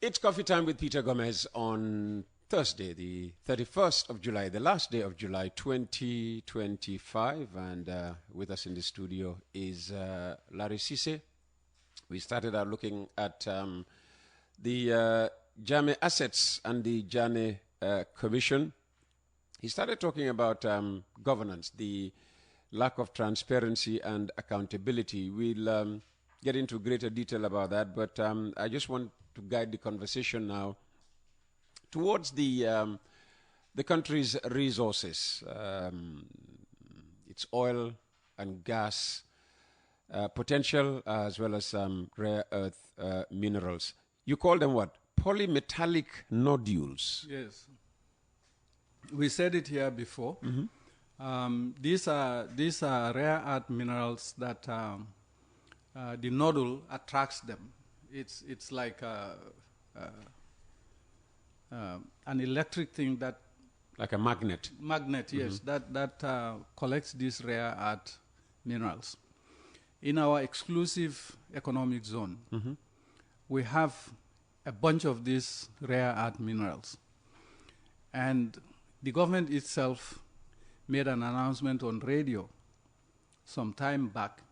It's coffee time with Peter Gomez on Thursday, the 31st of July, the last day of July 2025. And with us in the studio is Lare Sisay. We started out looking at the JAME assets and the JAME Commission. He started talking about governance, the lack of transparency and accountability. We'll get into greater detail about that, but I just want to guide the conversation now towards the country's resources, its oil and gas potential, as well as rare earth minerals. You call them what? Polymetallic nodules. Yes. We said it here before. These are rare earth minerals that the nodule attracts them. It's like an electric thing that, like a magnet. Magnet, yes, that collects these rare earth minerals. In our exclusive economic zone, we have a bunch of these rare earth minerals, and the government itself made an announcement on radio some time back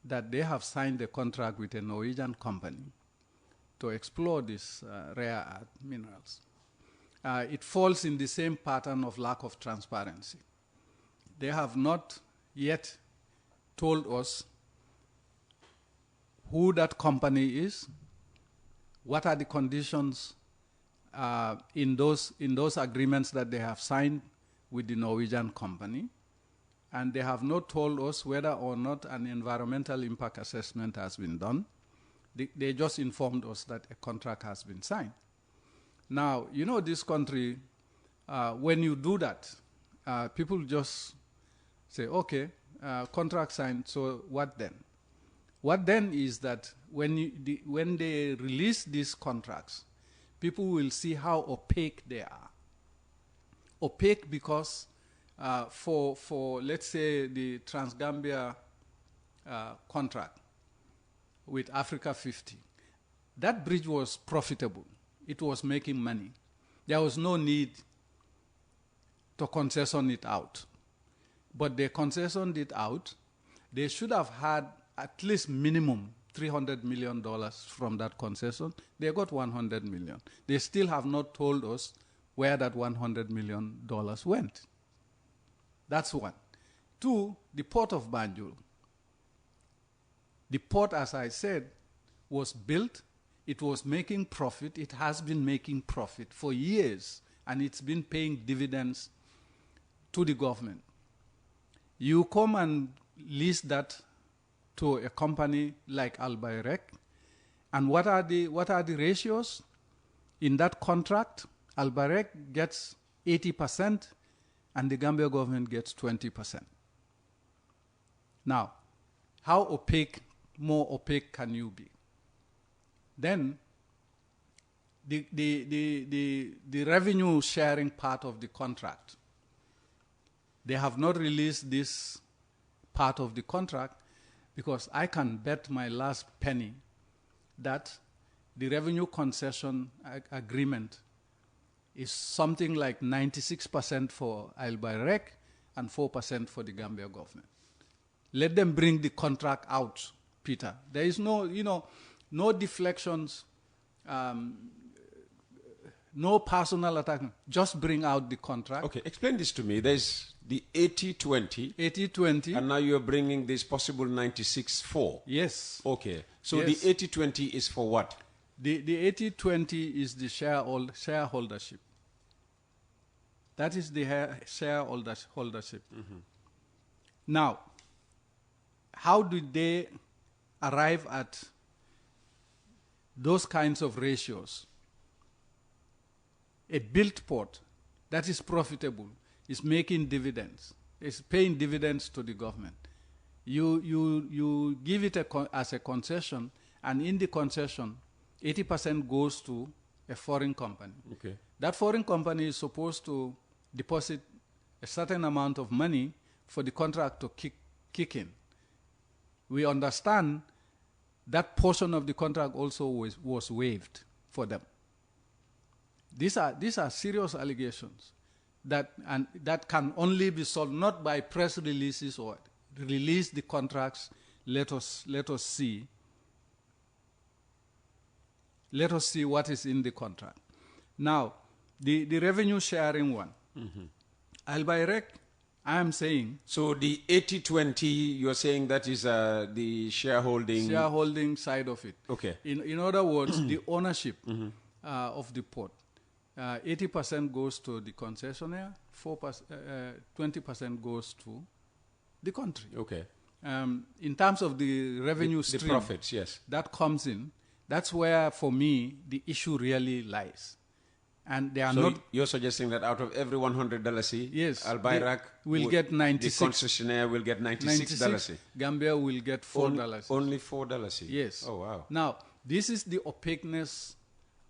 that they have signed a contract with a Norwegian company to explore these rare earth minerals. It falls in the same pattern of lack of transparency. They have not yet told us who that company is, what are the conditions in those agreements that they have signed with the Norwegian company, and they have not told us whether or not an environmental impact assessment has been done. They just informed us that a contract has been signed. Now, you know, this country, when you do that, people just say, okay, contract signed, so what then? What then is that when they release these contracts, people will see how opaque they are. Opaque because for let's say the Transgambia contract with Africa 50, that bridge was profitable. It was making money. There was no need to concession it out. But they concessioned it out. They should have had at least minimum $300 million from that concession. They got $100 million. They still have not told us where that $100 million went. That's one. Two, the port of Banjul. The port, as I said, was built. It was making profit. It has been making profit for years, and it's been paying dividends to the government. You come and lease that to a company like Albayrek, and what are the ratios in that contract? Albayrek gets 80%, and the Gambia government gets 20%. Now, how opaque, more opaque can you be? Then, the revenue sharing part of the contract, they have not released this part of the contract because I can bet my last penny that the revenue concession agreement is something like 96% for Albayrek and 4% for the Gambia government. Let them bring the contract out, Peter. There is no deflections, no personal attack. Just bring out the contract. Okay, explain this to me. There's the 80-20. 80-20. And now you're bringing this possible 96-4. Yes. Okay. So yes. The 80-20 is for what? The 80-20 is the shareholdership. That is the shareholdership. Now, how did they arrive at those kinds of ratios? A built port that is profitable is making dividends. It's paying dividends to the government. You give it as a concession, and in the concession, 80% goes to a foreign company. Okay. That foreign company is supposed to deposit a certain amount of money for the contract to kick in. We understand that portion of the contract also was waived for them. These are serious allegations that can only be solved not by press releases or release the contracts. Let us see. Let us see what is in the contract. Now, the revenue sharing one. Albayrek, I am saying. So the 80-20, you're saying that is the shareholding side of it. Okay. In other words, the ownership of the port. 80% goes to the concessionaire, 20% goes to the country. Okay. In terms of the revenue stream, the profits, yes, that comes in, that's where, for me, the issue really lies. And they are so not. You're suggesting that out of every $100, yes, Albayrak will get 96. The concessionaire will get $96. Gambia will get $4. Only $4. Yes. Oh wow. Now, this is the opaqueness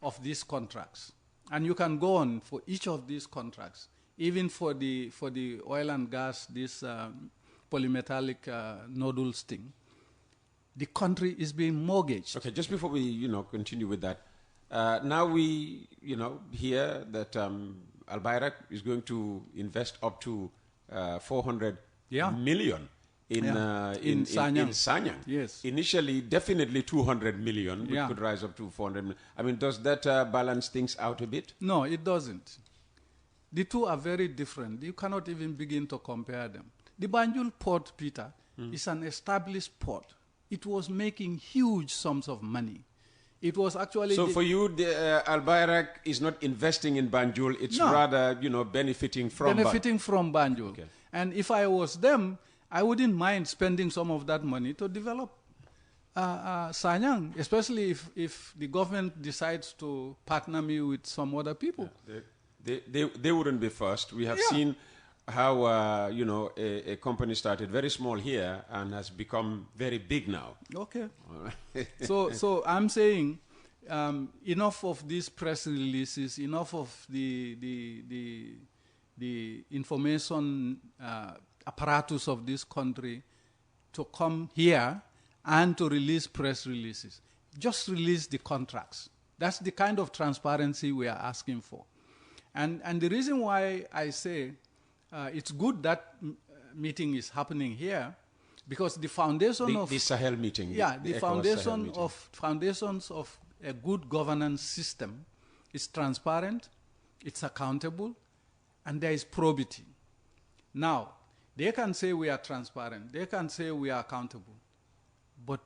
of these contracts, and you can go on for each of these contracts, even for the oil and gas, this polymetallic nodules thing. The country is being mortgaged. Okay, just before we continue with that. Now we, hear that Albayrak is going to invest up to 400 million in Sanyang. Yes. Initially, definitely 200 million, which could rise up to 400 million. I mean, does that balance things out a bit? No, it doesn't. The two are very different. You cannot even begin to compare them. The Banjul port, Peter, is an established port. It was making huge sums of money. It was actually... So for you, Albayrak is not investing in Banjul, it's rather, benefiting from Banjul. Okay. And if I was them, I wouldn't mind spending some of that money to develop Sanyang, especially if the government decides to partner me with some other people. Yeah, they wouldn't be first. We have seen how, a company started very small here and has become very big now. Okay. So I'm saying enough of these press releases, enough of the information apparatus of this country to come here and to release press releases. Just release the contracts. That's the kind of transparency we are asking for. And the reason why I say it's good that meeting is happening here, because the foundation of the Sahel meeting. The foundations of a good governance system is transparent, it's accountable, and there is probity. Now, they can say we are transparent, they can say we are accountable, but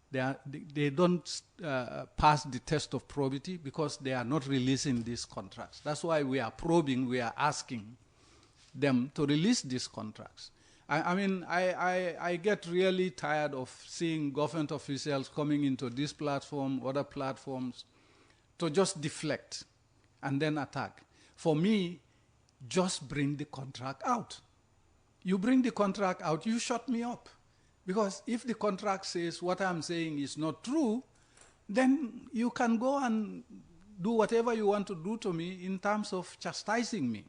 they don't pass the test of probity because they are not releasing these contracts. That's why we are probing, we are asking them to release these contracts. I get really tired of seeing government officials coming into this platform, other platforms, to just deflect and then attack. For me, just bring the contract out. You bring the contract out, you shut me up. Because if the contract says what I'm saying is not true, then you can go and do whatever you want to do to me in terms of chastising me.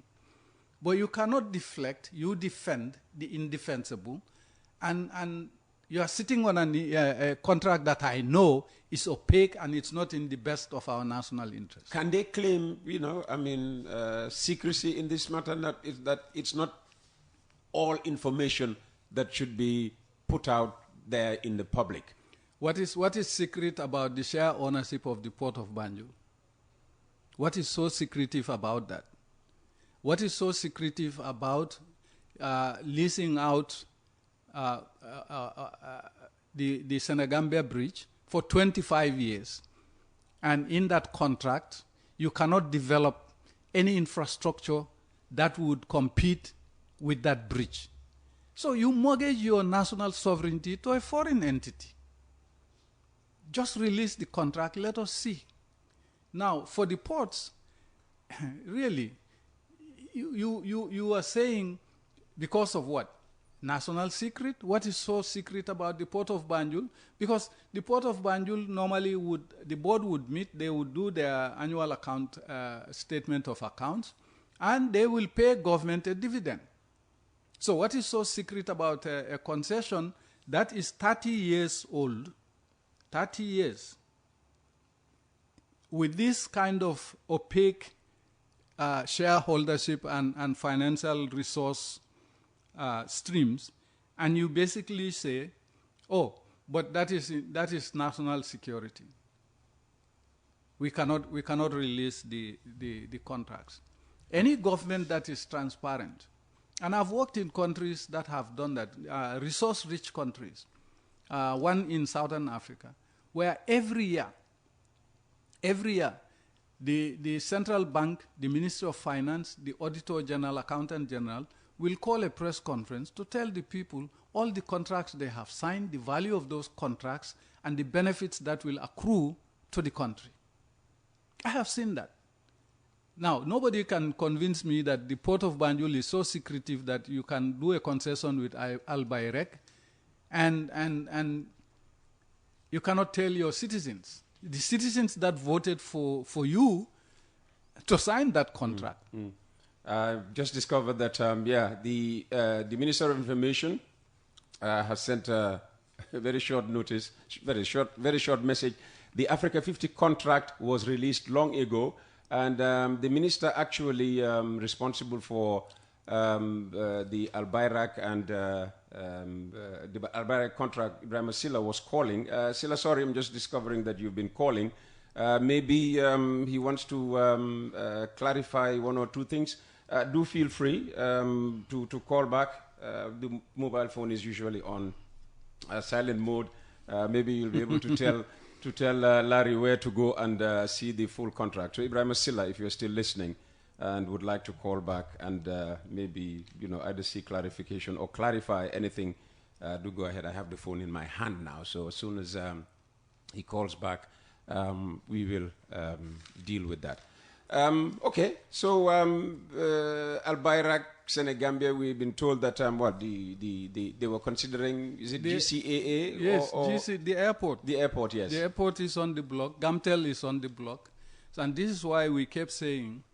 But you cannot deflect, you defend the indefensible, and you are sitting on a contract that I know is opaque and it's not in the best of our national interest. Can they claim, secrecy in this matter, that it's not all information that should be put out there in the public? What is secret about the share ownership of the port of Banjul? What is so secretive about that? What is so secretive about leasing out the Senegambia Bridge for 25 years? And in that contract, you cannot develop any infrastructure that would compete with that bridge. So you mortgage your national sovereignty to a foreign entity. Just release the contract, let us see. Now, for the ports, really, you are saying because of what? National secret? What is so secret about the port of Banjul? Because the port of Banjul normally the board would meet, they would do their annual account statement of accounts, and they will pay government a dividend. So what is so secret about a concession that is 30 years old, 30 years, with this kind of opaque shareholdership and financial resource streams, and you basically say, oh, but that is national security. We cannot release the contracts. Any government that is transparent, and I've worked in countries that have done that, resource-rich countries, one in Southern Africa, where every year, the central bank, the Ministry of Finance, the Auditor General, Accountant General, will call a press conference to tell the people all the contracts they have signed, the value of those contracts, and the benefits that will accrue to the country. I have seen that. Now, nobody can convince me that the port of Banjul is so secretive that you can do a concession with Al Bayrek and you cannot tell your citizens, the citizens that voted for you to sign that contract. Just discovered that, the Minister of Information has sent a very short notice, very short message. The Africa 50 contract was released long ago, and the minister actually responsible for the Al Bayrak and the Al Bayrak contract, Ibrahim Silla, was calling. Silla, sorry, I'm just discovering that you've been calling. Maybe he wants to clarify one or two things. Do feel free to call back. The mobile phone is usually on silent mode. Maybe you'll be able to tell Lare where to go and see the full contract. So Ibrahim Silla, if you're still listening and would like to call back and maybe either see clarification or clarify anything, do go ahead. I have the phone in my hand now, so as soon as he calls back, we will deal with that. Okay, so Al Bayrak, Senegambia, we've been told that they were considering, is it GCAA? Yes, or the airport. The airport, yes. The airport is on the block. Gamtel is on the block. And this is why we kept saying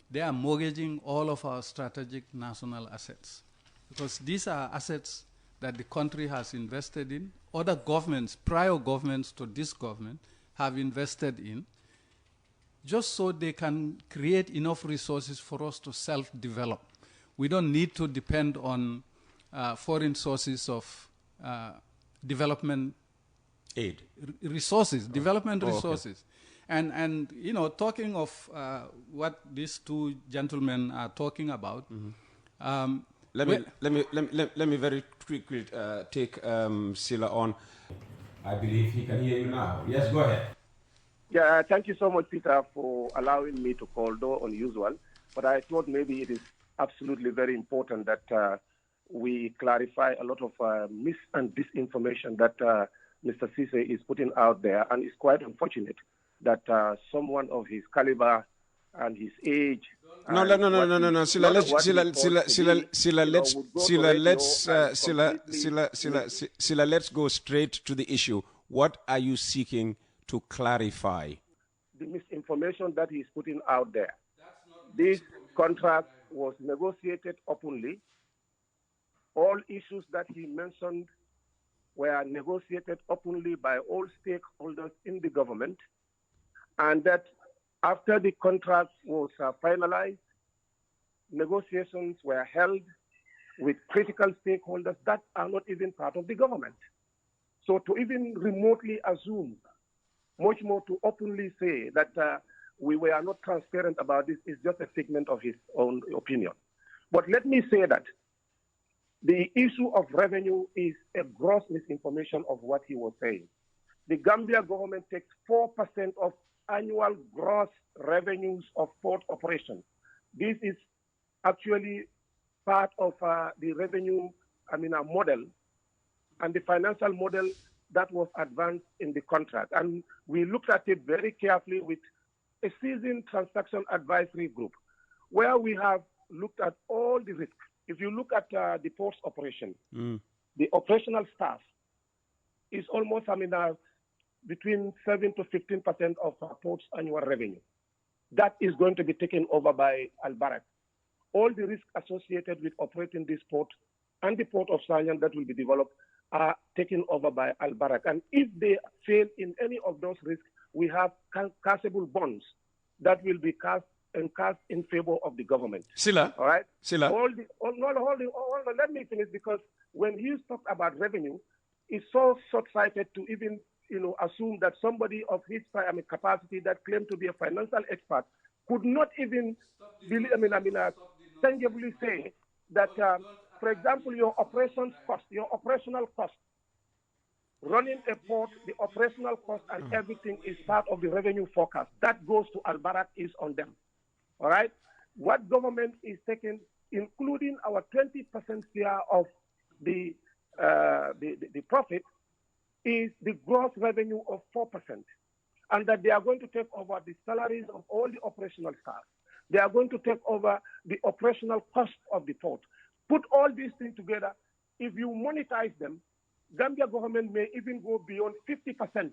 they are mortgaging all of our strategic national assets. Because these are assets that the country has invested in. Other governments, prior governments to this government, have invested in, just so they can create enough resources for us to self-develop. We don't need to depend on foreign sources of development aid resources, development resources. Okay. And talking of what these two gentlemen are talking about. Let me very quickly take Silla on. I believe he can hear you now. Yes, go ahead. Yeah, thank you so much, Peter, for allowing me to call, though unusual. But I thought maybe it is absolutely very important that we clarify a lot of mis and disinformation that Mr. Sisay is putting out there. And it's quite unfortunate that someone of his caliber and his age. No. Silla, let's go straight to the issue. What are you seeking to clarify? The misinformation that he's putting out there. This contract was negotiated openly. All issues that he mentioned were negotiated openly by all stakeholders in the government, and that after the contract was finalized, negotiations were held with critical stakeholders that are not even part of the government. So to even remotely assume, much more to openly say that we were not transparent about this is just a figment of his own opinion. But let me say that the issue of revenue is a gross misinformation of what he was saying. The Gambia government takes 4% of annual gross revenues of port operations. This is actually part of the revenue, model and the financial model that was advanced in the contract. And we looked at it very carefully with a seasoned transaction advisory group, where we have looked at all the risks. If you look at the port's operation, the operational staff is almost, between 7 to 15% of our port's annual revenue. That is going to be taken over by Al Bayrak. All the risks associated with operating this port and the port of Sanyan that will be developed are taken over by Al Bayrak. And if they fail in any of those risks, we have castable bonds that will be cast in favor of the government. Sila. All right? Sila. Hold on, let me finish, because when he talked about revenue, it's so short-sighted to even assume that somebody of his capacity that claimed to be a financial expert could not even tangibly say that, for example, your operational cost, running a port, the operational cost and everything is part of the revenue forecast. That goes to Al-Barak, is on them. All right? What government is taking, including our 20% share of the profit, is the gross revenue of 4%. And that they are going to take over the salaries of all the operational staff. They are going to take over the operational cost of the port. Put all these things together. If you monetize them, Gambia government may even go beyond 50%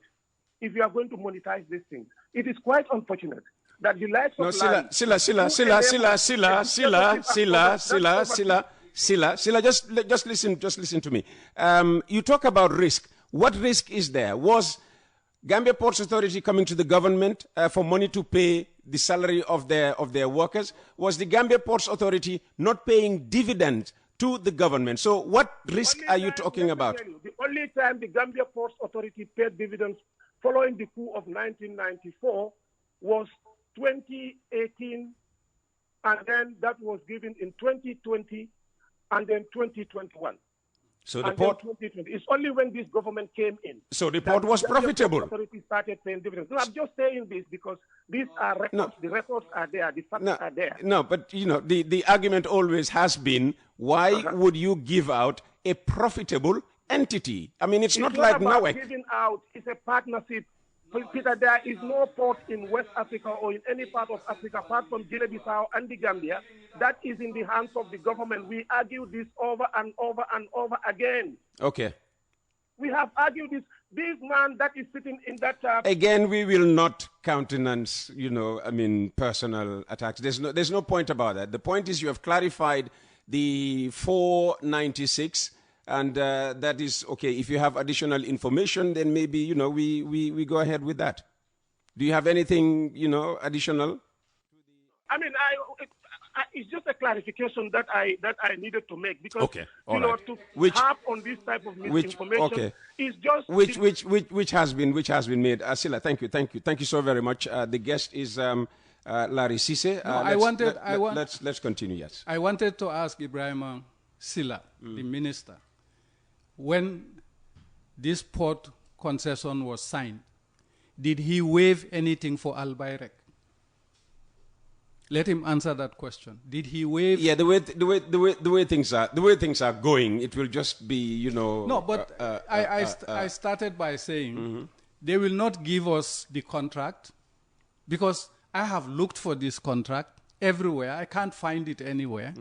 if you are going to monetize these things. It is quite unfortunate that the likes of Sila, just listen to me. You talk about risk. What risk is there? Was Gambia Ports Authority coming to the government for money to pay the salary of their workers? Was the Gambia Ports Authority not paying dividends to the government? So what risk are you talking about? The only time the Gambia Ports Authority paid dividends following the coup of 1994 was 2018, and then that was given in 2020 and then 2021. So the port, it's only when this government came in. So the port was profitable. The authority started paying dividends. No, I'm just saying this because these are records. No. The records are there. The facts are there. No, but the argument always has been, why would you give out a profitable entity? I mean, it's not like about giving out. It's a partnership. Peter, there is no port in West Africa or in any part of Africa apart from Guinea-Bissau and the Gambia that is in the hands of the government. We argue this over and over and over again. Okay. We have argued this. This man that is sitting in that... Again, we will not countenance, personal attacks. There's no point about that. The point is you have clarified the 496... And that is okay. If you have additional information, then maybe we go ahead with that. Do you have anything additional? I mean, it's just a clarification that I needed to make because to harp on this type of misinformation is just which has been made. Sila, thank you so very much. The guest is Lare Sisay. Let's continue. Yes, I wanted to ask Ibrahim Sila, the minister. When this port concession was signed, did he waive anything for Al-Bayrek? Let him answer that question. Did he waive? Yeah, the way things are going, it will just be No, but I started by saying they will not give us the contract because I have looked for this contract everywhere. I can't find it anywhere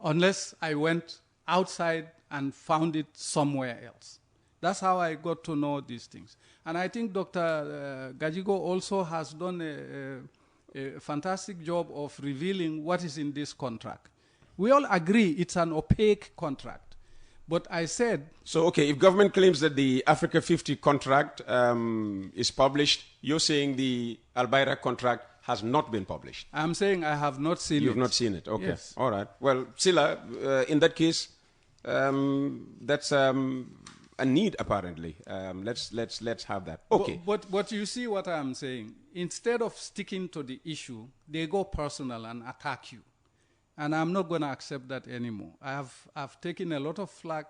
unless I went outside and found it somewhere else. That's how I got to know these things. And I think Dr. Gajigo also has done a fantastic job of revealing what is in this contract. We all agree it's an opaque contract. But I said... So, okay, if government claims that the Africa 50 contract is published, you're saying the Al-Bayrek contract has not been published? I'm saying I have not seen it. You've not seen it, okay. Yes. All right. Well, Sila, in that case... that's a need apparently. Let's have that. Okay. But you see what I'm saying. Instead of sticking to the issue, they go personal and attack you, and I'm not going to accept that anymore. I've taken a lot of flack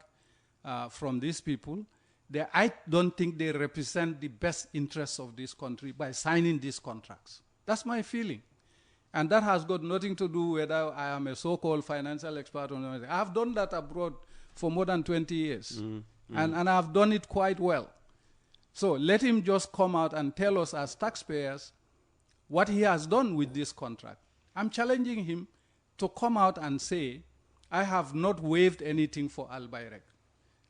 from these people. I don't think they represent the best interests of this country by signing these contracts. That's my feeling. And that has got nothing to do whether I am a so-called financial expert or not. I've done that abroad for more than 20 years. And I've done it quite well. So let him just come out and tell us as taxpayers what he has done with this contract. I'm challenging him to come out and say, I have not waived anything for Al-Bayrek.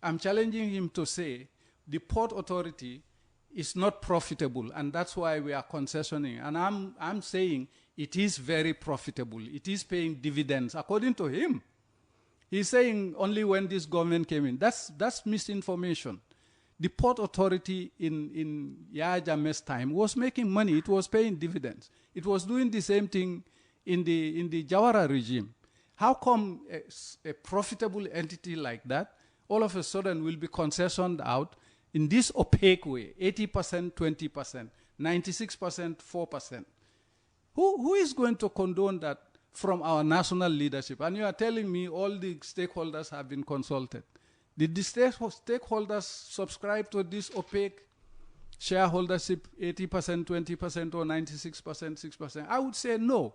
I'm challenging him to say, the Port Authority is not profitable, and that's why we are concessioning. And I'm saying it is very profitable. It is paying dividends, according to him. He's saying only when this government came in. That's misinformation. the port authority in Yahya Jammeh's time was making money. It was paying dividends. It was doing the same thing in the Jawara regime. How come a profitable entity like that all of a sudden will be concessioned out in this opaque way, 80%, 20%, 96%, 4%? Who is going to condone that from our national leadership? And you are telling me all the stakeholders have been consulted. Did the stakeholders subscribe to this opaque shareholdership, 80%, 20%, or 96%, 6%? I would say no.